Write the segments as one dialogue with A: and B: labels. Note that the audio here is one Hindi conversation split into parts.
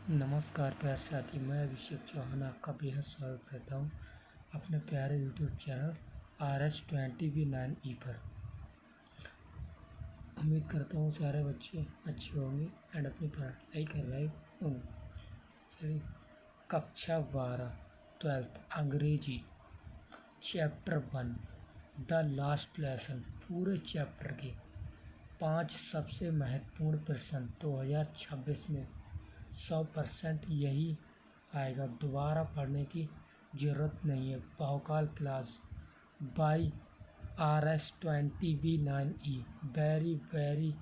A: नमस्कार प्यारे साथी, मैं अभिषेक चौहान आपका बेहद स्वागत करता हूँ अपने प्यारे यूट्यूब चैनल RS20V9E पर। उम्मीद करता हूँ सारे बच्चे अच्छे होंगे एंड अपनी पढ़ाई कर रहे होंगे। चलिए, कक्षा 12 12th अंग्रेजी चैप्टर 1 द लास्ट लेसन, पूरे चैप्टर के 5 सबसे महत्वपूर्ण प्रश्न 2026 में 100% यही आएगा। दोबारा पढ़ने की ज़रूरत नहीं है। बहुकाल class by RS20V9E, very very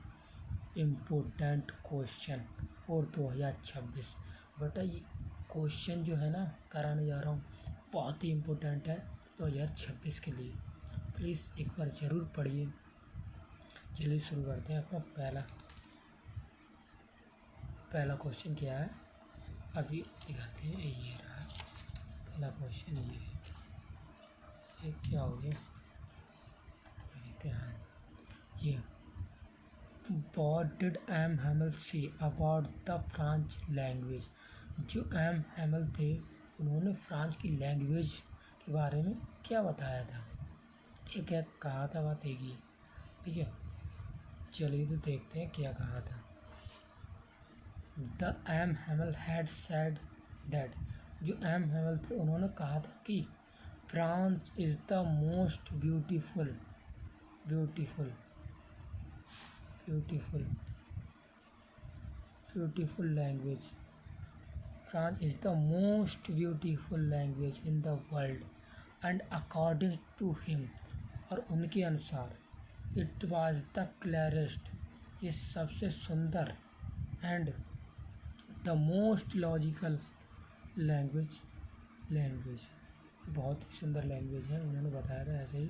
A: important question और 2026। बेटा ये क्वेश्चन जो है ना कराने जा रहा हूँ बहुत ही इम्पोर्टेंट है 2026 के लिए। प्लीज़ एक बार ज़रूर पढ़िए। चलिए शुरू करते हैं। अपना पहला क्वेश्चन क्या है अभी दिखाते हैं। ये रहा पहला क्वेश्चन। ये क्या हो गया देखते हैं। ये What did M. Hamel say about the French language? जो M. Hamel थे उन्होंने फ्रांस की लैंग्वेज के बारे में क्या बताया था। ये क्या कहा था, बात एक ही। ठीक है, चलिए तो देखते हैं क्या कहा था। The M. Hamel had said that, जो M. Hamel थे उन्होंने कहा था कि France is the most beautiful language. France is the most beautiful language in the world and according to him, और उनके अनुसार इट वाज द क्लियरेस्ट, ये सबसे सुंदर, and the most logical language, बहुत ही सुंदर लैंग्वेज है, उन्होंने बताया था ऐसे ही।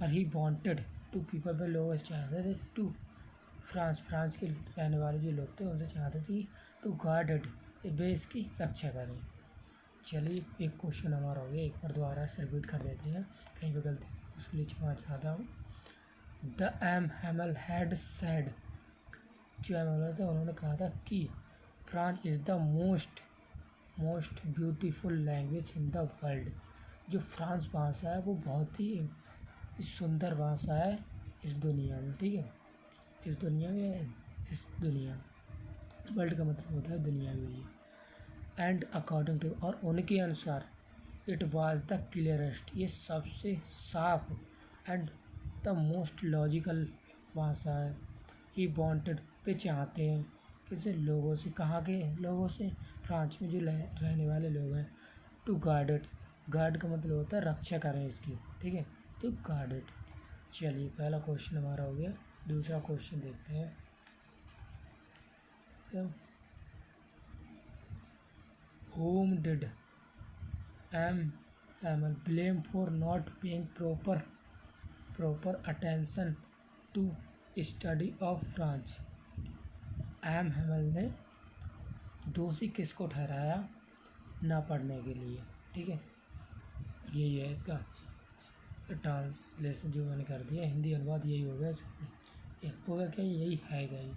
A: और ही वांटेड टू पीपल, में लोग चाहते थे टू फ्रांस के रहने वाले जो लोग थे उनसे चाहते थे टू गार्ड इट, वे इसकी रक्षा करें। चलिए एक क्वेश्चन हमारा हो गया, एक बार दोबारा से रिपीट कर देते हैं, कहीं पे गलती उसके लिए क्षमा चाहता हूँ। The M. Hamel had said, जो M. Hamel थे उन्होंने कहा था कि France is the most beautiful language in the world, जो फ्रांस भाषा है वो बहुत ही सुंदर भाषा है इस दुनिया में। ठीक है, इस दुनिया में, वर्ल्ड का मतलब होता है दुनिया में ये। एंड अकॉर्डिंग टू, और उनके अनुसार, इट वाज द क्लियरेस्ट, ये सबसे साफ एंड द मोस्ट लॉजिकल भाषा है। ही वांटेड, पे चाहते हैं किसी लोगों से, कहाँ के लोगों से, फ्रांस में जो रहने वाले लोग हैं, टू गार्ड इट, गार्ड का मतलब होता है रक्षा करें इसकी। ठीक है, टू गार्ड इट। चलिए पहला क्वेश्चन हमारा हो गया। दूसरा क्वेश्चन देखते हैं। Whom did M. Hamel blame for not paying proper attention to study of France? M. Hamel ने दोषी किसको ठहराया ना पढ़ने के लिए। ठीक है, यही है इसका ट्रांसलेशन जो मैंने कर दिया, हिंदी अनुवाद यही होगा इसका। होगा क्या, यही है गई।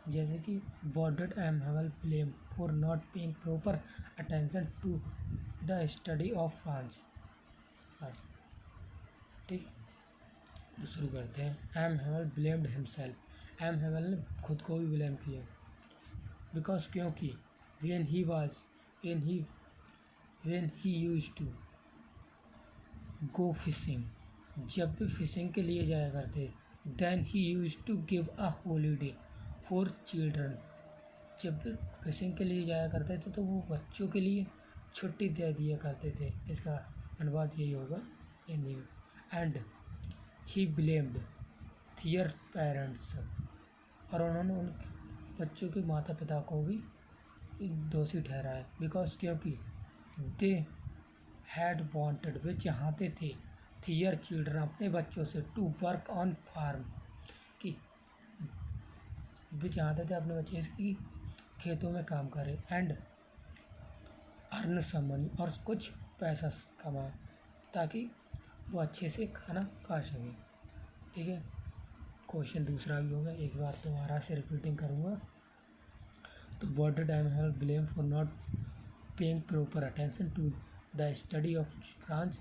A: जैसे कि what did M. Hamel blame for not paying proper attention to the study of France? ठीक, तो शुरू करते हैं। M. Hamel blamed himself, M. Hamel ने खुद को भी ब्लेम किया। बिकॉज, क्योंकि when he used to go fishing, जब भी फिशिंग के लिए जाया करते, then he used to give a holiday for children, जब भी फिशिंग के लिए जाया करते थे तो वो बच्चों के लिए छुट्टी दे दिया करते थे। इसका अनुवाद यही होगा हिंदी में। And he blamed their parents, और उन्होंने उन बच्चों के माता पिता को भी दोषी ठहराया। बिकॉज, क्योंकि दे हैड वांटेड, वे चाहते थे, their चिल्ड्रन, अपने बच्चों से, टू वर्क ऑन फार्म, कि वे चाहते थे अपने बच्चे की खेतों में काम करें, एंड अर्न सम मनी, और कुछ पैसा कमाए ताकि वो अच्छे से खाना खा सकें। ठीक है, क्वेश्चन दूसरा भी होगा, एक बार दोबारा से रिपीटिंग करूँगा। तो what did M Hamel blame for not paying proper attention to the study of France?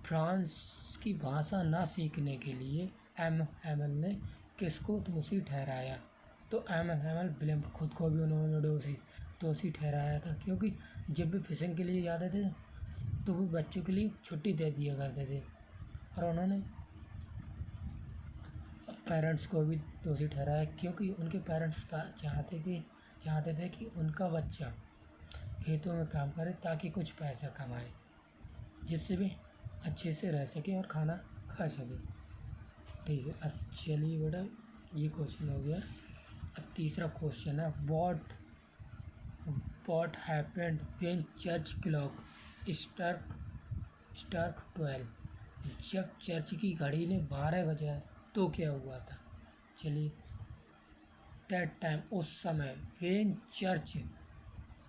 A: France की भाषा ना सीखने के लिए एमएनएमएल ने किसको दोषी ठहराया? तो एमएनएमएल ब्लेम, खुद को भी उन्होंने दोषी ठहराया था, क्योंकि जब भी फिशिंग के लिए जाते थे तो वो बच्चों के लिए छुट्टी दे दिया करते थे, और उन्होंने पेरेंट्स को भी दोषी ठहराया, क्योंकि उनके पेरेंट्स चाहते थे कि उनका बच्चा खेतों में काम करे ताकि कुछ पैसा कमाए, जिससे भी अच्छे से रह सके और खाना खा सके। ठीक है, अब चलिए बेटा, ये क्वेश्चन हो गया। अब तीसरा क्वेश्चन है, what happened when church clock struck 12? जब चर्च की घड़ी ने 12 बजा तो क्या हुआ था? चलिए, that time, उस समय, when church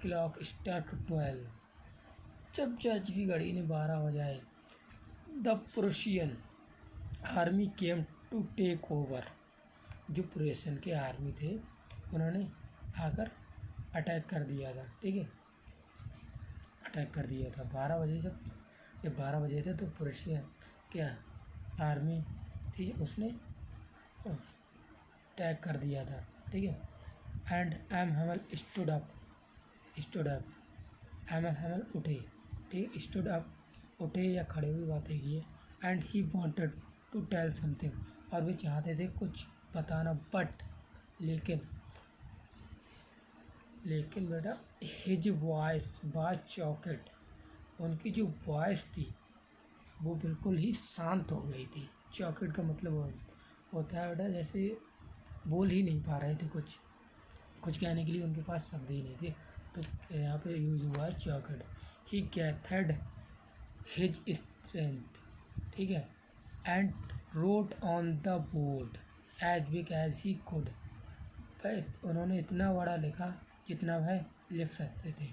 A: clock struck 12, जब चर्च की घड़ी ने 12 बजाए, the Prussian army came to take over, जो प्रुशियन के आर्मी थे उन्होंने आकर अटैक कर दिया था। ठीक है, अटैक कर दिया था 12 बजे। जब 12 बजे थे तो प्रुशियन क्या आर्मी थी, उसने अटैक कर दिया था। ठीक है, एंड एमएनएमएल स्टूड अप, एमएनएमएल उठे। ठीक, स्टूड अप, उठे या खड़े हुए बातें किए। And he wanted to tell something, और वे चाहते थे कुछ बताना, बट लेकिन बेटा हिज वॉइस वाज चॉकेड, उनकी जो वॉइस थी वो बिल्कुल ही शांत हो गई थी। चॉकेड का मतलब होता है बेटा जैसे बोल ही नहीं पा रहे थे, कुछ कहने के लिए उनके पास शब्द ही नहीं थे, तो यहाँ पे यूज़ हुआ है चॉकेड। ही गैथर्ड हिज स्ट्रेंथ, ठीक है, and wrote on the board as big as he could, उन्होंने इतना बड़ा लिखा जितना वह लिख सकते थे।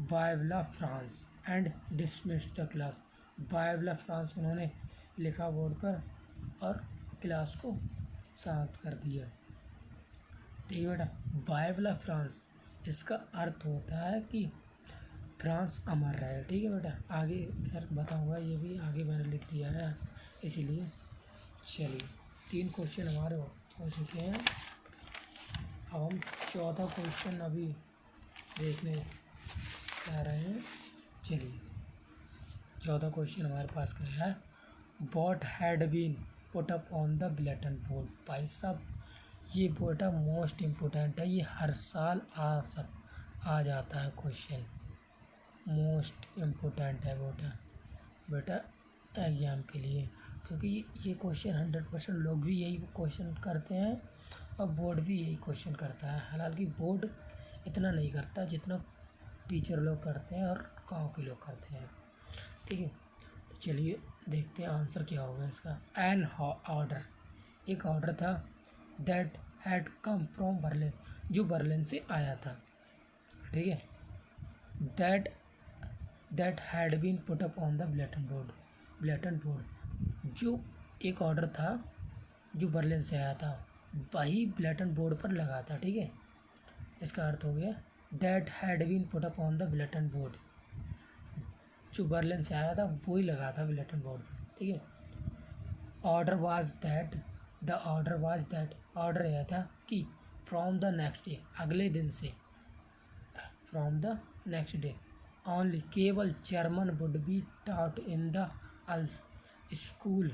A: Vive la France and dismissed the class, vive la France उन्होंने लिखा बोर्ड पर और क्लास को शांत कर दिया। ठीक है बेटा, बाइवला फ्रांस, इसका अर्थ होता है कि फ्रांस अमर रहे। ठीक है बेटा, आगे खैर बताऊँगा, ये भी आगे मैंने लिख दिया है इसीलिए। चलिए, 3 क्वेश्चन हमारे हो चुके हैं। अब हम चौथा क्वेश्चन अभी देखने जा रहे हैं। चलिए, चौथा क्वेश्चन हमारे पास क्या है, what had been put up on the bulletin board. भाई साहब, ये बेटा मोस्ट इम्पोर्टेंट है, ये हर साल आ जाता है क्वेश्चन, मोस्ट इम्पोर्टेंट है बेटा एग्ज़ाम के लिए, क्योंकि ये क्वेश्चन 100% लोग भी यही क्वेश्चन करते हैं और बोर्ड भी यही क्वेश्चन करता है। हालांकि बोर्ड इतना नहीं करता जितना टीचर लोग करते हैं और गाँव के लोग करते हैं। ठीक है, तो चलिए देखते हैं आंसर क्या होगा इसका। एन ऑर्डर, एक ऑर्डर था, that had come from Berlin, जो बर्लिन से आया था। ठीक है, that had been put up on the bulletin board, जो एक ऑर्डर था जो बर्लिन से आया था वही बुलेटिन बोर्ड पर लगा था। ठीक है, इसका अर्थ हो गया that had been put up on the bulletin board, जो बर्लिन से आया था वही लगा था बुलेटिन बोर्ड पर। ठीक है, ऑर्डर वाज दैट, ऑर्डर यह था कि फ्रॉम द नेक्स्ट डे, अगले दिन से, from the next day only, केवल German would be taught in the school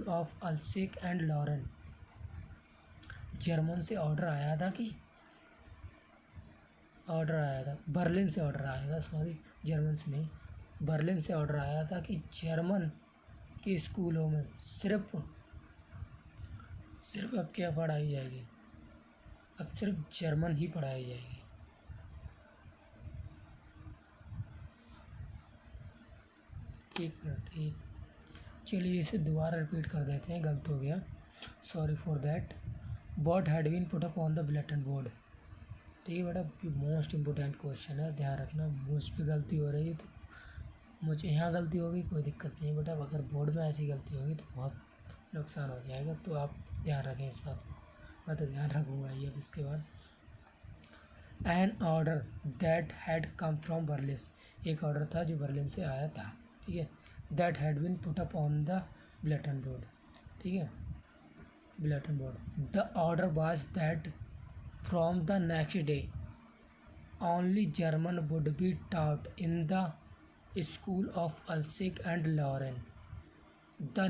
A: of Alsace and Lorraine. German से ऑर्डर आया था, बर्लिन से ऑर्डर आया था, सॉरी जर्मन से नहीं, बर्लिन से ऑर्डर आया था कि जर्मन के स्कूलों में सिर्फ अब क्या पढ़ाई जाएगी, अब सिर्फ जर्मन ही पढ़ाई जाएगी। एक मिनट, चलिए इसे दोबारा रिपीट कर देते हैं, गलत हो गया, sorry for that. What had been put up on the bulletin board. तो ये बेटा मोस्ट इम्पोर्टेंट क्वेश्चन है, ध्यान रखना। मुझ पर गलती हो रही है तो मुझे यहाँ गलती होगी, कोई दिक्कत नहीं बेटा, अगर बोर्ड में ऐसी गलती होगी तो बहुत नुकसान हो जाएगा, तो आप ध्यान रखें इस बात को। मैं तो ध्यान रखूँगा ही अब इसके बाद। An order that had come from Berlin, एक ऑर्डर था जो बर्लिन से आया था, ठीक है। That had been put up on the bulletin board, ठीक है, bulletin board. The order was that from the next day only German would be taught in the school of Alsik and Lauren. The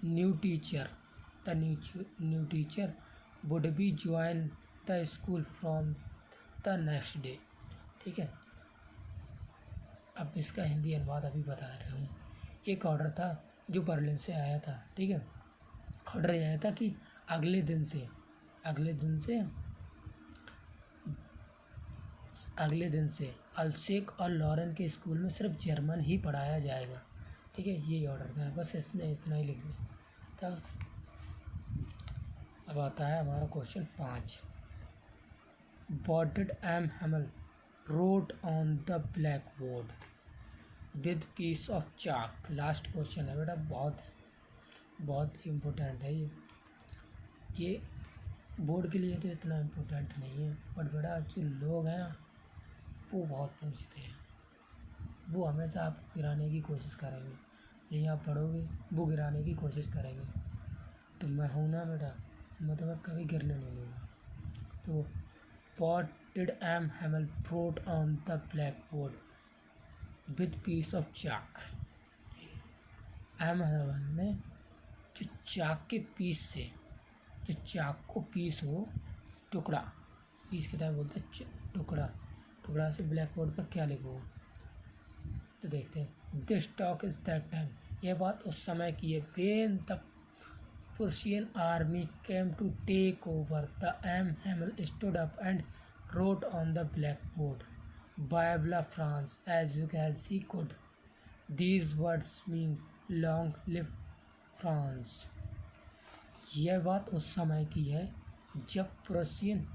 A: new teacher, the new teacher would be join the school from the next day, ठीक है। अब इसका हिंदी अनुवाद अभी बता रहा हूँ। एक ऑर्डर था जो बर्लिन से आया था, ठीक है। ऑर्डर यह आया था कि अगले दिन से अल्सेक और लॉरेन के स्कूल में सिर्फ जर्मन ही पढ़ाया जाएगा, ठीक है। यही ऑर्डर था, बस इसमें इतना ही लिखना था। अब आता है हमारा question 5। What did M. Hamel wrote on the blackboard with piece of chalk? Last question है बेटा, बहुत ही इम्पोर्टेंट है ये बोर्ड के लिए तो इतना इम्पोर्टेंट नहीं है, बट बेटा जो लोग हैं ना वो बहुत पूछते हैं, वो हमेशा आपको गिराने की कोशिश करेंगे। यही आप पढ़ोगे वो गिराने की कोशिश करेंगे, तो मैं हूँ ना बेटा, मैं तुम्हें कभी गिरने नहीं दूँगा। तो What did M. Hamel wrote on the blackboard with piece of chalk? M. Hamel ने जो चाक के पीस से, जो चाक को पीस हो, टुकड़ा, पीस के टाइम बोलते हैं टुकड़ा से ब्लैक बोर्ड पर क्या लिखो, तो देखते हैं। This talk is that time, यह बात उस समय की है। When the Prussian army came to take over, the M. Hamel stood up and wrote on the blackboard, "Vive la France," as big as he could. These words means "Long live France." यह बात उस समय की है जब प्रूसियन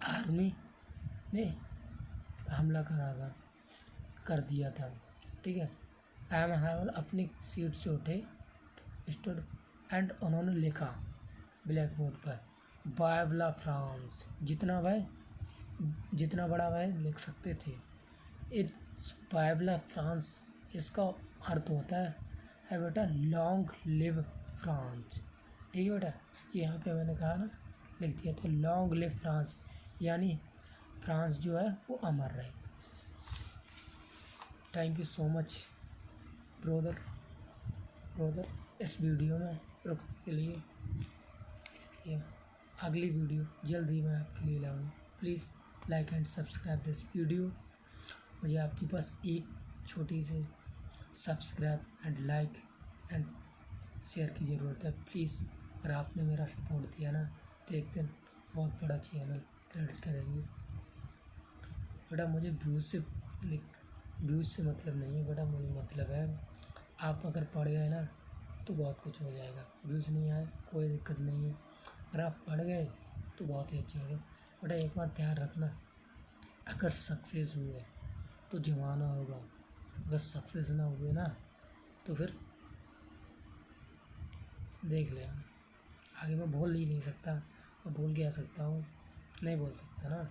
A: आर्मी ने हमला कर दिया था, ठीक है। एम हैमल अपनी सीट से उठे, स्टूड एंड उन्होंने लिखा ब्लैक बोर्ड पर वाइव ला फ्रांस, जितना बड़ा वह लिख सकते थे। इट्स वाइव ला फ्रांस, इसका अर्थ होता है बेटा लॉन्ग लिव फ्रांस, ठीक है बेटा। यहाँ पे मैंने कहा ना, लिख दिया, तो लॉन्ग लिव फ्रांस यानी फ्रांस जो है वो अमर रहे। Thank you so much brother इस वीडियो में रुकने के लिए। अगली वीडियो जल्द ही मैं आपके लिए लाऊंगा। Please like and subscribe this video. मुझे आपकी बस एक छोटी सी subscribe and like and share की ज़रूरत है। प्लीज़ अगर आपने मेरा सपोर्ट दिया ना तो एक दिन बहुत बड़ा चैनल क्रेडिट करेंगे बेटा। मुझे व्यूज़ से मतलब नहीं है बेटा, मुझे मतलब है आप अगर पढ़ गए ना तो बहुत कुछ हो जाएगा। व्यूज़ नहीं आए कोई दिक्कत नहीं है, अगर आप पढ़ गए तो बहुत ही अच्छा होगा बेटा। एक बात ध्यान रखना, अगर सक्सेस हुए तो जमाना होगा, अगर सक्सेस ना हुए ना तो फिर देख लेना। आगे मैं बोल ही नहीं सकता, मैं बोल के आ सकता हूँ, नहीं बोल सकता ना।